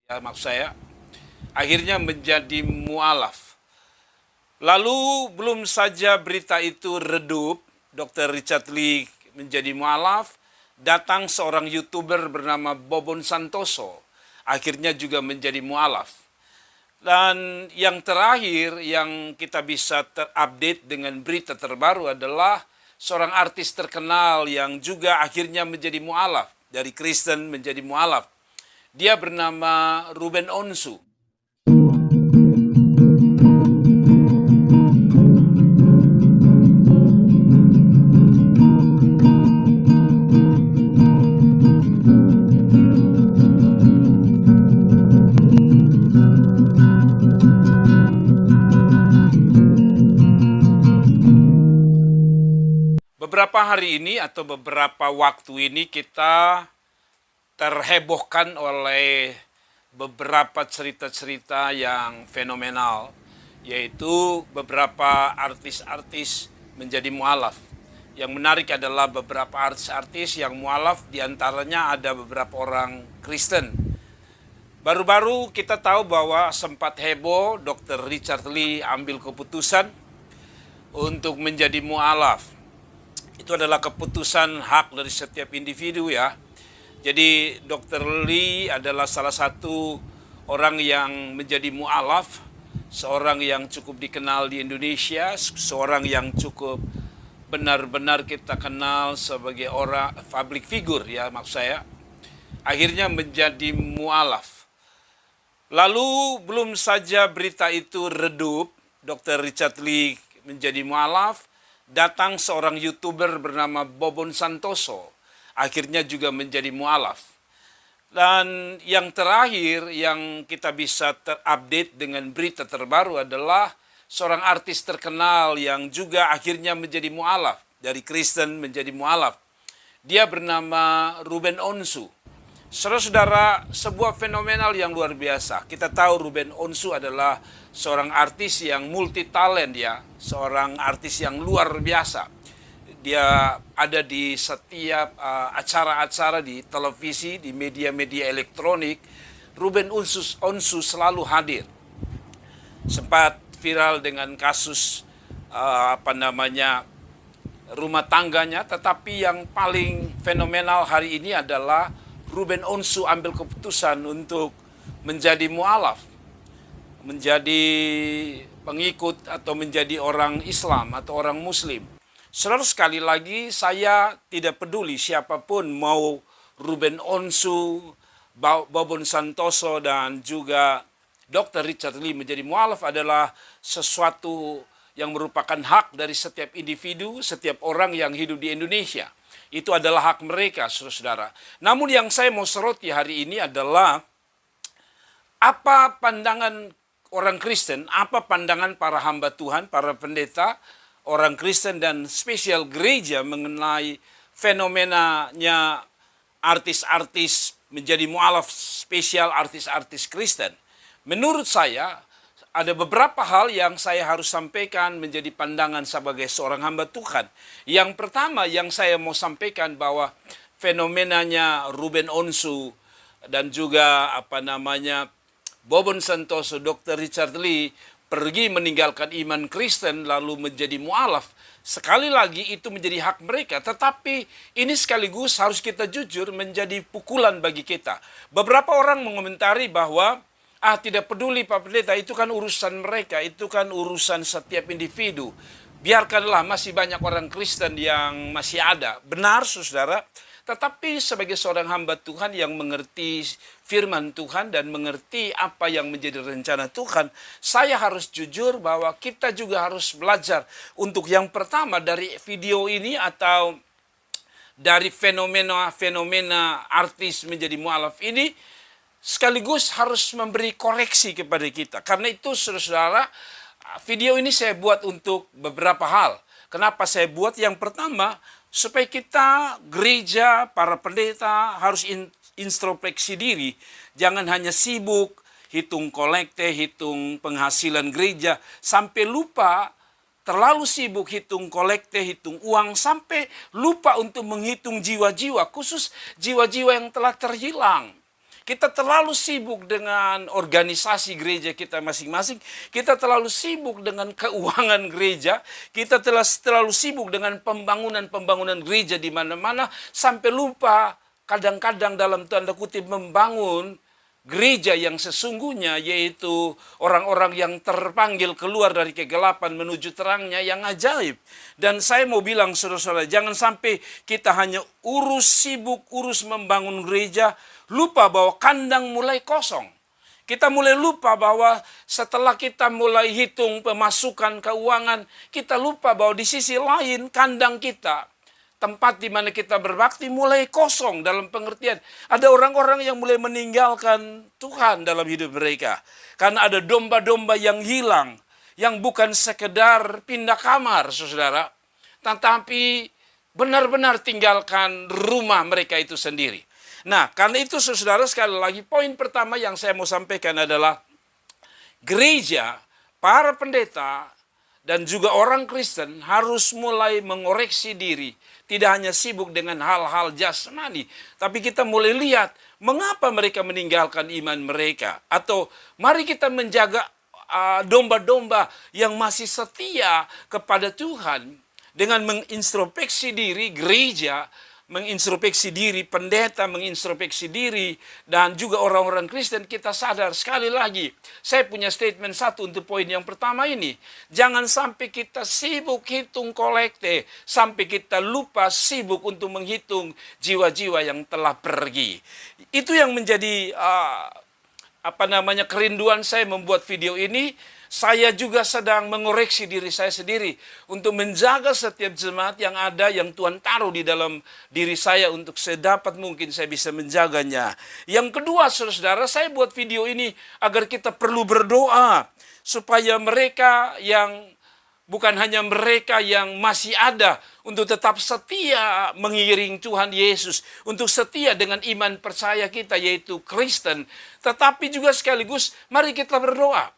ya maksud saya, akhirnya menjadi mualaf. Lalu belum saja berita itu redup, Dr. Richard Lee menjadi mualaf, datang seorang YouTuber bernama Bobon Santoso, akhirnya juga menjadi mualaf. Dan yang terakhir yang kita bisa terupdate dengan berita terbaru adalah seorang artis terkenal yang juga akhirnya menjadi mualaf, dari Kristen menjadi mualaf. Dia bernama Ruben Onsu. Beberapa hari ini atau beberapa waktu ini kita terhebohkan oleh beberapa cerita-cerita yang fenomenal, yaitu beberapa artis-artis menjadi mualaf. Yang menarik adalah beberapa artis-artis yang mualaf, diantaranya ada beberapa orang Kristen. Baru-baru kita tahu bahwa sempat heboh Dr. Richard Lee ambil keputusan untuk menjadi mualaf. Itu adalah keputusan hak dari setiap individu ya. Jadi Dr. Lee adalah salah satu orang yang menjadi mualaf, seorang yang cukup dikenal di Indonesia, seorang yang cukup benar-benar kita kenal sebagai orang public figure ya maksud saya. Akhirnya menjadi mualaf. Lalu belum saja berita itu redup, Dr. Richard Lee menjadi mualaf, datang seorang YouTuber bernama Bobon Santoso, akhirnya juga menjadi mualaf. Dan yang terakhir yang kita bisa terupdate dengan berita terbaru adalah seorang artis terkenal yang juga akhirnya menjadi mualaf, dari Kristen menjadi mualaf. Dia bernama Ruben Onsu. Saudara-saudara, sebuah fenomenal yang luar biasa. Kita tahu Ruben Onsu adalah seorang artis yang multi talent ya, seorang artis yang luar biasa. Dia ada di setiap acara-acara di televisi, di media-media elektronik. Ruben Onsu selalu hadir. Sempat viral dengan kasus rumah tangganya, tetapi yang paling fenomenal hari ini adalah Ruben Onsu ambil keputusan untuk menjadi mualaf, menjadi pengikut atau menjadi orang Islam atau orang Muslim. Saudara, sekali lagi saya tidak peduli siapapun, mau Ruben Onsu, Bobon Santoso dan juga Dr. Richard Lee menjadi mualaf adalah sesuatu yang merupakan hak dari setiap individu, setiap orang yang hidup di Indonesia. Itu adalah hak mereka, saudara-saudara. Namun yang saya mau soroti hari ini adalah apa pandangan orang Kristen, apa pandangan para hamba Tuhan, para pendeta, orang Kristen dan spesial gereja mengenai fenomenanya artis-artis menjadi mualaf, spesial artis-artis Kristen. Menurut saya, ada beberapa hal yang saya harus sampaikan menjadi pandangan sebagai seorang hamba Tuhan. Yang pertama yang saya mau sampaikan bahwa fenomenanya Ruben Onsu dan juga Bobon Santoso, Dr. Richard Lee pergi meninggalkan iman Kristen lalu menjadi mualaf. Sekali lagi itu menjadi hak mereka, tetapi ini sekaligus harus kita jujur menjadi pukulan bagi kita. Beberapa orang mengomentari bahwa tidak peduli Pak Pendeta, itu kan urusan mereka, itu kan urusan setiap individu. Biarkanlah, masih banyak orang Kristen yang masih ada. Benar, saudara. Tetapi sebagai seorang hamba Tuhan yang mengerti firman Tuhan dan mengerti apa yang menjadi rencana Tuhan, saya harus jujur bahwa kita juga harus belajar untuk yang pertama dari video ini atau dari fenomena artis menjadi mualaf ini, sekaligus harus memberi koreksi kepada kita. Karena itu, saudara-saudara, video ini saya buat untuk beberapa hal. Kenapa saya buat? Yang pertama, supaya kita, gereja, para pendeta, harus introspeksi diri. Jangan hanya sibuk, hitung kolekte, hitung penghasilan gereja, sampai lupa, terlalu sibuk hitung kolekte, hitung uang, sampai lupa untuk menghitung jiwa-jiwa, khusus jiwa-jiwa yang telah terhilang, Kita terlalu sibuk dengan organisasi gereja kita masing-masing. Kita terlalu sibuk dengan keuangan gereja. Kita terlalu sibuk dengan pembangunan gereja di mana-mana. Sampai lupa kadang-kadang dalam tanda kutip membangun gereja yang sesungguhnya, yaitu orang-orang yang terpanggil keluar dari kegelapan menuju terangnya yang ajaib. Dan saya mau bilang saudara-saudara, jangan sampai kita hanya sibuk urus membangun gereja, lupa bahwa kandang mulai kosong. Kita mulai lupa bahwa setelah kita mulai hitung pemasukan keuangan, kita lupa bahwa di sisi lain kandang kita, tempat di mana kita berbakti mulai kosong, dalam pengertian ada orang-orang yang mulai meninggalkan Tuhan dalam hidup mereka. Karena ada domba-domba yang hilang, yang bukan sekedar pindah kamar, saudara, tetapi benar-benar tinggalkan rumah mereka itu sendiri. Nah, karena itu saudara, sekali lagi poin pertama yang saya mau sampaikan adalah gereja, para pendeta, dan juga orang Kristen harus mulai mengoreksi diri. Tidak hanya sibuk dengan hal-hal jasmani, tapi kita mulai lihat mengapa mereka meninggalkan iman mereka. Atau mari kita menjaga domba-domba yang masih setia kepada Tuhan dengan mengintrospeksi diri gereja, mengintrospeksi diri pendeta, mengintrospeksi diri, dan juga orang-orang Kristen. Kita sadar, sekali lagi, saya punya statement satu untuk poin yang pertama ini. Jangan sampai kita sibuk hitung kolekte, sampai kita lupa sibuk untuk menghitung jiwa-jiwa yang telah pergi. Itu yang menjadi kerinduan saya membuat video ini. Saya juga sedang mengoreksi diri saya sendiri untuk menjaga setiap jemaat yang ada, yang Tuhan taruh di dalam diri saya, untuk sedapat mungkin saya bisa menjaganya. Yang kedua, saudara, saya buat video ini agar kita perlu berdoa supaya mereka yang, bukan hanya mereka yang masih ada, untuk tetap setia mengiring Tuhan Yesus, untuk setia dengan iman percaya kita yaitu Kristen, tetapi juga sekaligus mari kita berdoa.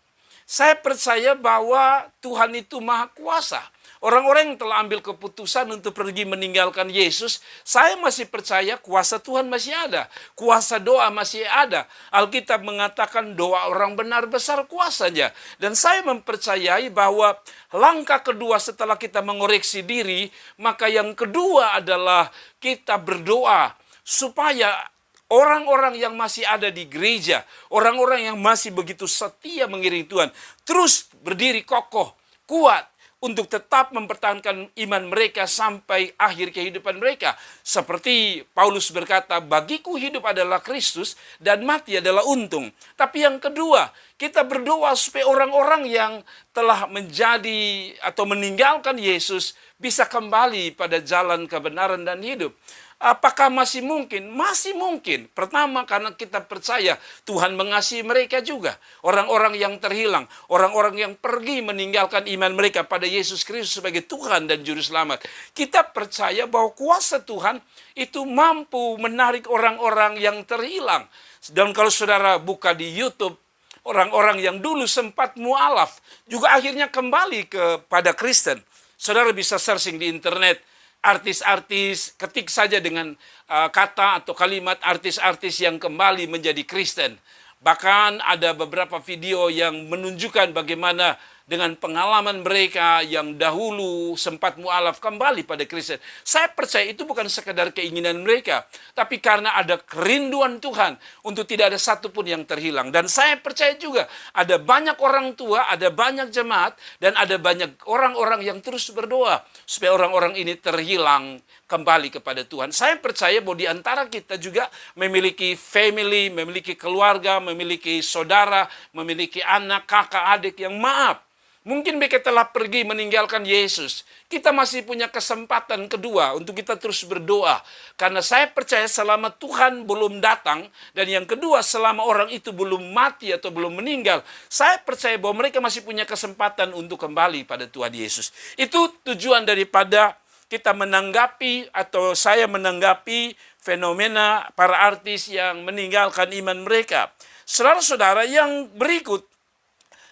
Saya percaya bahwa Tuhan itu Maha Kuasa. Orang-orang yang telah ambil keputusan untuk pergi meninggalkan Yesus, saya masih percaya kuasa Tuhan masih ada. Kuasa doa masih ada. Alkitab mengatakan doa orang benar besar kuasanya. Dan saya mempercayai bahwa langkah kedua setelah kita mengoreksi diri, maka yang kedua adalah kita berdoa supaya orang-orang yang masih ada di gereja, orang-orang yang masih begitu setia mengiring Tuhan, terus berdiri kokoh, kuat, untuk tetap mempertahankan iman mereka sampai akhir kehidupan mereka. Seperti Paulus berkata, bagiku hidup adalah Kristus dan mati adalah untung. Tapi yang kedua, kita berdoa supaya orang-orang yang telah menjadi atau meninggalkan Yesus bisa kembali pada jalan kebenaran dan hidup. Apakah masih mungkin? Masih mungkin. Pertama, karena kita percaya Tuhan mengasihi mereka juga. Orang-orang yang terhilang, orang-orang yang pergi meninggalkan iman mereka pada Yesus Kristus sebagai Tuhan dan Juru Selamat. Kita percaya bahwa kuasa Tuhan itu mampu menarik orang-orang yang terhilang. Dan kalau saudara buka di YouTube, orang-orang yang dulu sempat mualaf juga akhirnya kembali kepada Kristen. Saudara bisa searching di internet, artis-artis, ketik saja dengan kata atau kalimat artis-artis yang kembali menjadi Kristen. Bahkan ada beberapa video yang menunjukkan bagaimana dengan pengalaman mereka yang dahulu sempat mualaf kembali pada Kristen. Saya percaya itu bukan sekadar keinginan mereka, tapi karena ada kerinduan Tuhan untuk tidak ada satupun yang terhilang. Dan saya percaya juga ada banyak orang tua, ada banyak jemaat, dan ada banyak orang-orang yang terus berdoa supaya orang-orang ini terhilang kembali kepada Tuhan. Saya percaya bahwa di antara kita juga memiliki family, memiliki keluarga, memiliki saudara, memiliki anak, kakak, adik yang maaf, mungkin mereka telah pergi meninggalkan Yesus. Kita masih punya kesempatan kedua untuk kita terus berdoa. Karena saya percaya selama Tuhan belum datang, dan yang kedua selama orang itu belum mati atau belum meninggal, saya percaya bahwa mereka masih punya kesempatan untuk kembali pada Tuhan Yesus. Itu tujuan daripada kita menanggapi, atau saya menanggapi fenomena para artis yang meninggalkan iman mereka. Saudara-saudara, yang berikut,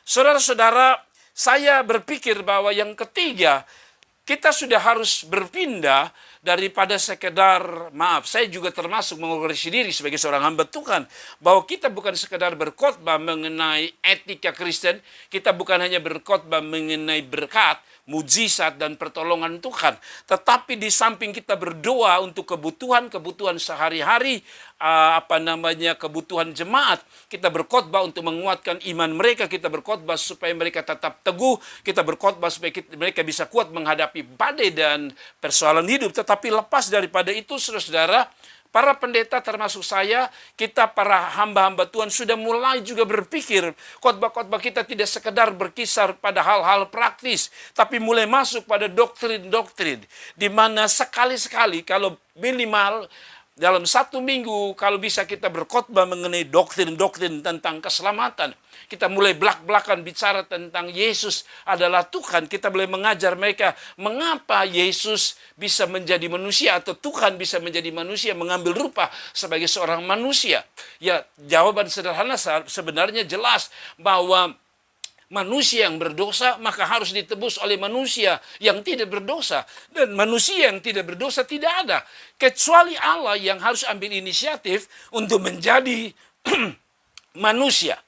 saudara-saudara, saya berpikir bahwa yang ketiga, kita sudah harus berpindah daripada sekedar, maaf, saya juga termasuk mengorganisasi diri sebagai seorang hamba Tuhan, bahwa kita bukan sekedar berkhotbah mengenai etika Kristen, kita bukan hanya berkhotbah mengenai berkat, mujizat dan pertolongan Tuhan, tetapi di samping kita berdoa untuk kebutuhan sehari-hari, kebutuhan jemaat, kita berkhotbah untuk menguatkan iman mereka, kita berkhotbah supaya mereka tetap teguh, kita berkhotbah supaya mereka bisa kuat menghadapi badai dan persoalan hidup. Tetapi lepas daripada itu, saudara-saudara, para pendeta termasuk saya, kita para hamba-hamba Tuhan sudah mulai juga berpikir, khotbah-khotbah kita tidak sekedar berkisar pada hal-hal praktis, tapi mulai masuk pada doktrin-doktrin, di mana sekali-sekali kalau minimal dalam 1 minggu, kalau bisa kita berkhotbah mengenai doktrin-doktrin tentang keselamatan. Kita mulai belak-belakan bicara tentang Yesus adalah Tuhan. Kita mulai mengajar mereka mengapa Yesus bisa menjadi manusia, atau Tuhan bisa menjadi manusia, mengambil rupa sebagai seorang manusia. Ya, jawaban sederhana sebenarnya jelas bahwa manusia yang berdosa maka harus ditebus oleh manusia yang tidak berdosa. Dan manusia yang tidak berdosa tidak ada. Kecuali Allah yang harus ambil inisiatif untuk menjadi manusia.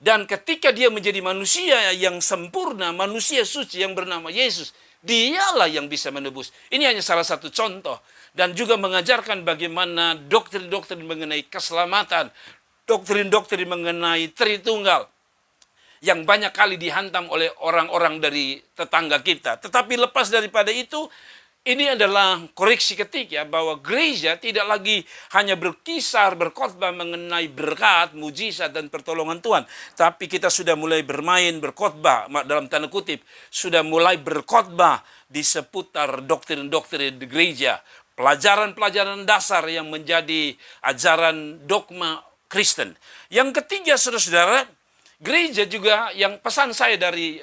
Dan ketika dia menjadi manusia yang sempurna, manusia suci yang bernama Yesus, dialah yang bisa menebus. Ini hanya salah satu contoh. Dan juga mengajarkan bagaimana doktrin-doktrin mengenai keselamatan, doktrin-doktrin mengenai Tritunggal, yang banyak kali dihantam oleh orang-orang dari tetangga kita. Tetapi lepas daripada itu, ini adalah koreksi ketiga bahwa gereja tidak lagi hanya berkisar, berkhotbah mengenai berkat, mujizat, dan pertolongan Tuhan. Tapi kita sudah mulai bermain, berkhotbah, dalam tanda kutip, sudah mulai berkhotbah di seputar doktrin-doktrin gereja. Pelajaran-pelajaran dasar yang menjadi ajaran dogma Kristen. Yang ketiga, saudara-saudara, gereja juga, yang pesan saya dari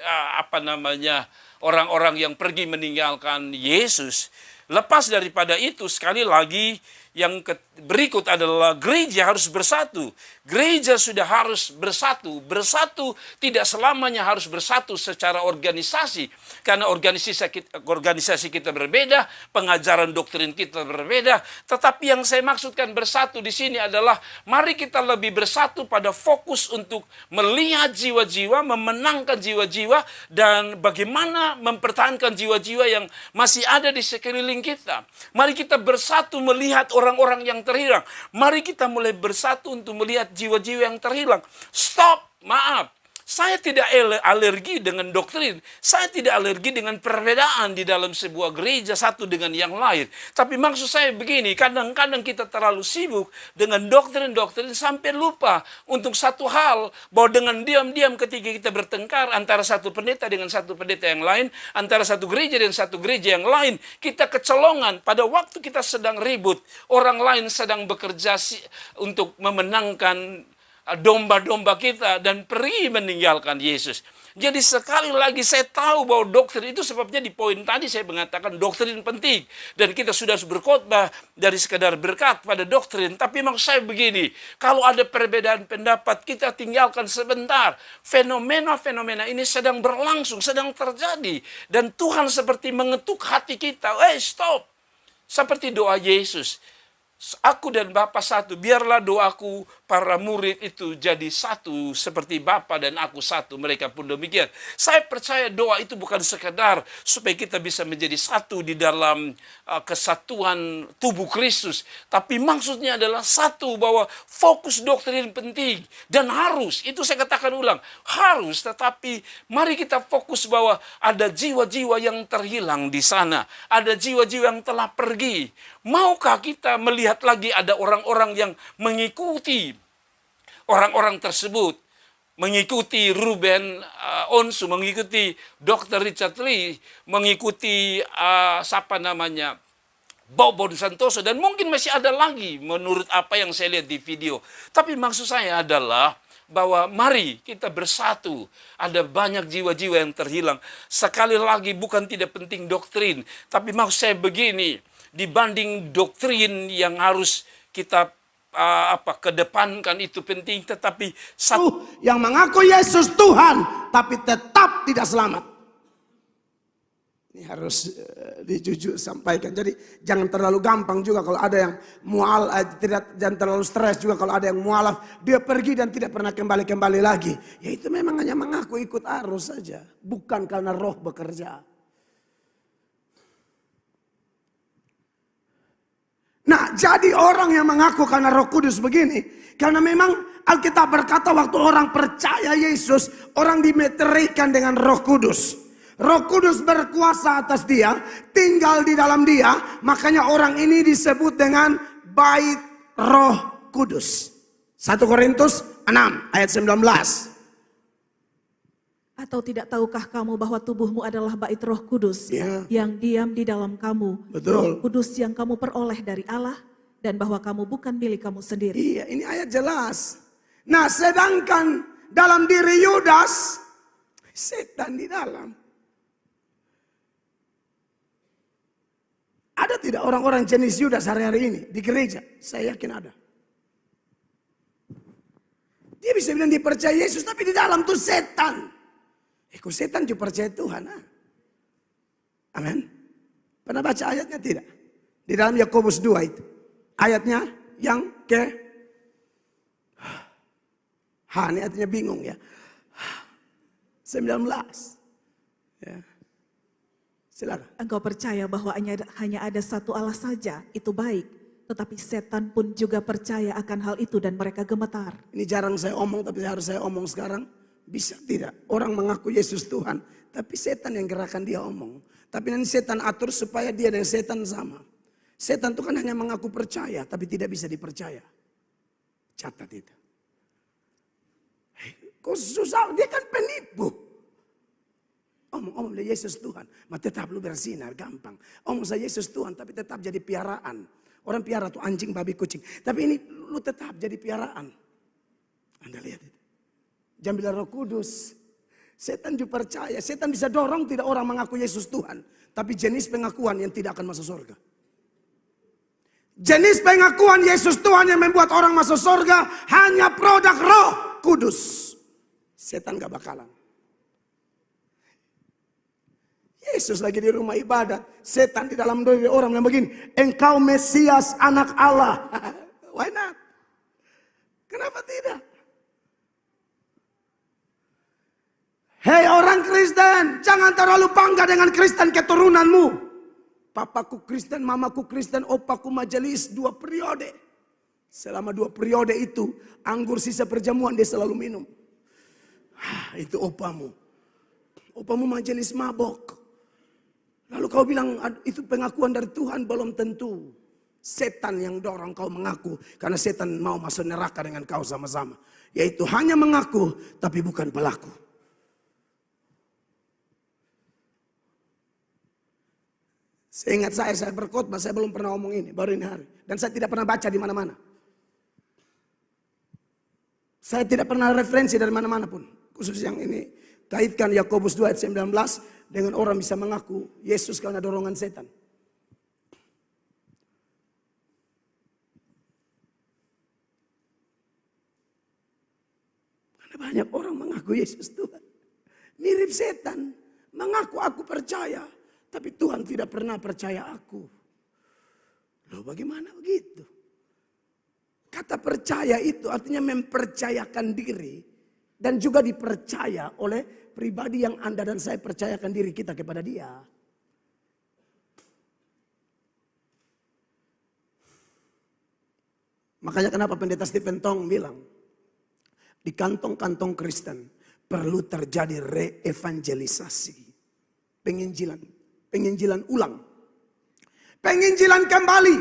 orang-orang yang pergi meninggalkan Yesus. Lepas daripada itu, sekali lagi yang berikut adalah gereja harus bersatu. Gereja sudah harus bersatu. Bersatu tidak selamanya harus bersatu secara organisasi. Karena organisasi kita berbeda, pengajaran doktrin kita berbeda. Tetapi yang saya maksudkan bersatu di sini adalah mari kita lebih bersatu pada fokus untuk melihat jiwa-jiwa, memenangkan jiwa-jiwa, dan bagaimana mempertahankan jiwa-jiwa yang masih ada di sekeliling kita. Mari kita bersatu melihat orang-orang yang terhilang. Mari kita mulai bersatu untuk melihat jiwa-jiwa yang terhilang. Stop, maaf. Saya tidak alergi dengan doktrin. Saya tidak alergi dengan perbedaan di dalam sebuah gereja satu dengan yang lain. Tapi maksud saya begini, kadang-kadang kita terlalu sibuk dengan doktrin-doktrin sampai lupa untuk satu hal, bahwa dengan diam-diam ketika kita bertengkar antara satu pendeta dengan satu pendeta yang lain, antara satu gereja dengan satu gereja yang lain, kita kecolongan pada waktu kita sedang ribut, orang lain sedang bekerja untuk memenangkan domba-domba kita dan pergi meninggalkan Yesus. Jadi sekali lagi saya tahu bahwa doktrin itu, sebabnya di poin tadi saya mengatakan doktrin penting. Dan kita sudah berkhotbah dari sekedar berkat pada doktrin. Tapi maksud saya begini, kalau ada perbedaan pendapat, kita tinggalkan sebentar. Fenomena-fenomena ini sedang berlangsung, sedang terjadi. Dan Tuhan seperti mengetuk hati kita. Stop! Seperti doa Yesus. Aku dan Bapa satu, biarlah doaku para murid itu jadi satu seperti Bapa dan aku satu, mereka pun demikian. Saya percaya doa itu bukan sekedar supaya kita bisa menjadi satu di dalam kesatuan tubuh Kristus, tapi maksudnya adalah satu, bahwa fokus doktrin penting dan harus, itu saya katakan ulang, harus, tetapi mari kita fokus bahwa ada jiwa-jiwa yang terhilang di sana, ada jiwa-jiwa yang telah pergi. Maukah kita melihat lagi ada orang-orang yang mengikuti orang-orang tersebut, mengikuti Ruben Onsu, mengikuti Dr. Richard Lee, mengikuti Bobon Santoso, dan mungkin masih ada lagi menurut apa yang saya lihat di video. Tapi maksud saya adalah bahwa mari kita bersatu. Ada banyak jiwa-jiwa yang terhilang. Sekali lagi, bukan tidak penting doktrin, tapi maksud saya begini, dibanding doktrin yang harus kita kedepankan itu penting, tetapi satu yang mengaku Yesus Tuhan tapi tetap tidak selamat. Ini harus dijujur sampaikan. Jadi jangan terlalu gampang juga kalau ada yang jangan terlalu stres juga kalau ada yang mualaf. Dia pergi dan tidak pernah kembali lagi. Ya itu memang hanya mengaku ikut arus saja. Bukan karena roh bekerja. Nah, jadi orang yang mengaku karena Roh Kudus begini, karena memang Alkitab berkata waktu orang percaya Yesus, orang dimeterikan dengan Roh Kudus. Roh Kudus berkuasa atas dia, tinggal di dalam dia, makanya orang ini disebut dengan bait Roh Kudus. 1 Korintus 6 ayat 19. Atau tidak tahukah kamu bahwa tubuhmu adalah bait Roh Kudus yang diam di dalam kamu. Betul. Roh Kudus yang kamu peroleh dari Allah dan bahwa kamu bukan milik kamu sendiri. Iya, ini ayat jelas. Nah, sedangkan dalam diri Yudas setan di dalam. Ada tidak orang-orang jenis Yudas hari-hari ini di gereja? Saya yakin ada. Dia bisa bilang dia percaya Yesus tapi di dalam tuh setan. Kok setan juga percaya Tuhan? Amin. Pernah baca ayatnya tidak? Di dalam Yakobus 2 itu. Ayatnya yang ke... ini artinya bingung ya. 19. Ya. Silakan. Engkau percaya bahwa hanya ada satu Allah saja, itu baik. Tetapi setan pun juga percaya akan hal itu dan mereka gemetar. Ini jarang saya omong tapi harus saya omong sekarang. Bisa tidak? Orang mengaku Yesus Tuhan. Tapi setan yang gerakan dia omong. Tapi nanti setan atur supaya dia dan setan sama. Setan itu kan hanya mengaku percaya. Tapi tidak bisa dipercaya. Catat itu. Kok susah? Dia kan penipu. Omong dia Yesus Tuhan. Tetap lu bersinar, gampang. Omong saya Yesus Tuhan tapi tetap jadi piaraan. Orang piara tuh anjing, babi, kucing. Tapi ini lu tetap jadi piaraan. Anda lihat itu. Jangan bilang Roh Kudus. Setan juga percaya. Setan bisa dorong tidak orang mengaku Yesus Tuhan. Tapi jenis pengakuan yang tidak akan masuk surga. Jenis pengakuan Yesus Tuhan yang membuat orang masuk surga hanya produk Roh Kudus. Setan gak bakalan. Yesus lagi di rumah ibadat. Setan di dalam diri orang yang begini. Engkau Mesias anak Allah. Why not? Kenapa tidak? Hei orang Kristen, jangan terlalu bangga dengan Kristen keturunanmu. Papaku Kristen, mamaku Kristen, opaku majelis 2 periode. Selama 2 periode itu, anggur sisa perjamuan dia selalu minum. Itu opamu. Opamu majelis mabok. Lalu kau bilang itu pengakuan dari Tuhan, belum tentu. Setan yang dorong kau mengaku, karena setan mau masuk neraka dengan kau sama-sama. Yaitu hanya mengaku, tapi bukan pelaku. Seingat saya berkhotbah, saya belum pernah ngomong ini, baru ini hari. Dan saya tidak pernah baca di mana-mana. Saya tidak pernah referensi dari mana-mana pun. Khusus yang ini, kaitkan Yakobus 2 ayat 19 dengan orang bisa mengaku Yesus karena dorongan setan. Karena banyak orang mengaku Yesus Tuhan. Mirip setan, mengaku aku percaya. Tapi Tuhan tidak pernah percaya aku. Loh bagaimana begitu? Kata percaya itu artinya mempercayakan diri. Dan juga dipercaya oleh pribadi yang Anda dan saya percayakan diri kita kepada dia. Makanya kenapa pendeta Stephen Tong bilang. Di kantong-kantong Kristen perlu terjadi re-evangelisasi. Penginjilan ulang. Penginjilan kembali.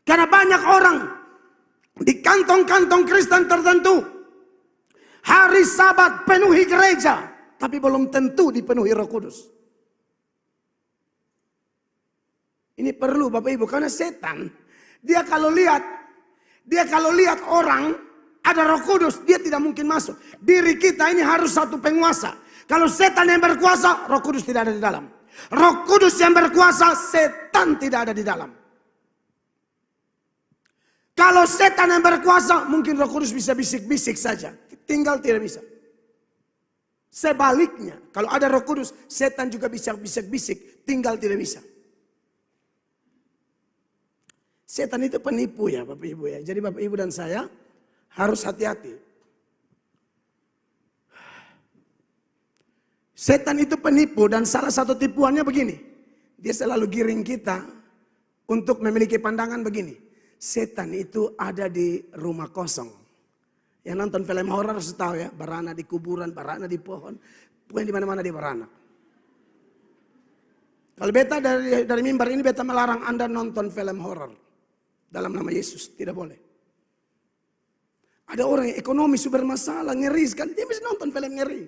Karena banyak orang di kantong-kantong Kristen tertentu. Hari Sabat penuhi gereja. Tapi belum tentu dipenuhi Roh Kudus. Ini perlu Bapak Ibu. Karena setan. Dia kalau lihat orang ada Roh Kudus. Dia tidak mungkin masuk. Diri kita ini harus satu penguasa. Kalau setan yang berkuasa, Roh Kudus tidak ada di dalam. Roh Kudus yang berkuasa, setan tidak ada di dalam. Kalau setan yang berkuasa, mungkin Roh Kudus bisa bisik-bisik saja. Tinggal tidak bisa. Sebaliknya, kalau ada Roh Kudus, setan juga bisa bisik-bisik, tinggal tidak bisa. Setan itu penipu ya Bapak Ibu ya. Jadi Bapak Ibu dan saya harus hati-hati. Setan itu penipu dan salah satu tipuannya begini. Dia selalu giring kita untuk memiliki pandangan begini. Setan itu ada di rumah kosong. Yang nonton film horor harus tahu ya. Beranak di kuburan, beranak di pohon. Pokoknya di mana-mana dia beranak. Kalau beta dari mimbar ini beta melarang Anda nonton film horor. Dalam nama Yesus, tidak boleh. Ada orang yang ekonomi bermasalah, ngeri kan. Dia bisa nonton film ngeri.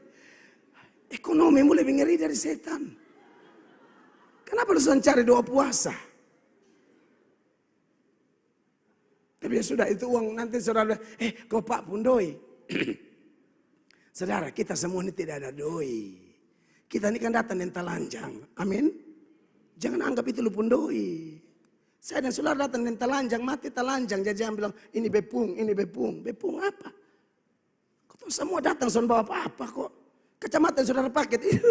Ekonomimu lebih ngeri dari setan. Kenapa harus mencari doa puasa? Tapi ya sudah, itu uang nanti saudara, kau Pak Pundoi. Saudara, kita semua ini tidak ada doi. Kita ini kan datang dan telanjang. Amin. Jangan anggap itu lu Pundoi. Saya dan saudara datang dan telanjang, mati telanjang. Jangan bilang, ini bepung, ini bepung. Bepung apa? Kau semua datang, saudara bawa apa-apa kok. Kacamata yang saudara pakai itu.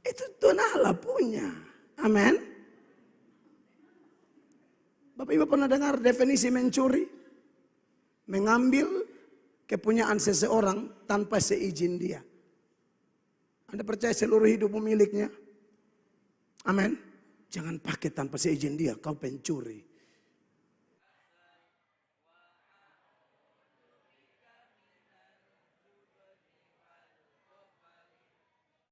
Itu Tuhan Allah punya. Amin. Bapak Ibu pernah dengar definisi mencuri? Mengambil kepunyaan seseorang tanpa seizin dia. Anda percaya seluruh hidupmu miliknya? Amin. Jangan pakai tanpa seizin dia, kau pencuri.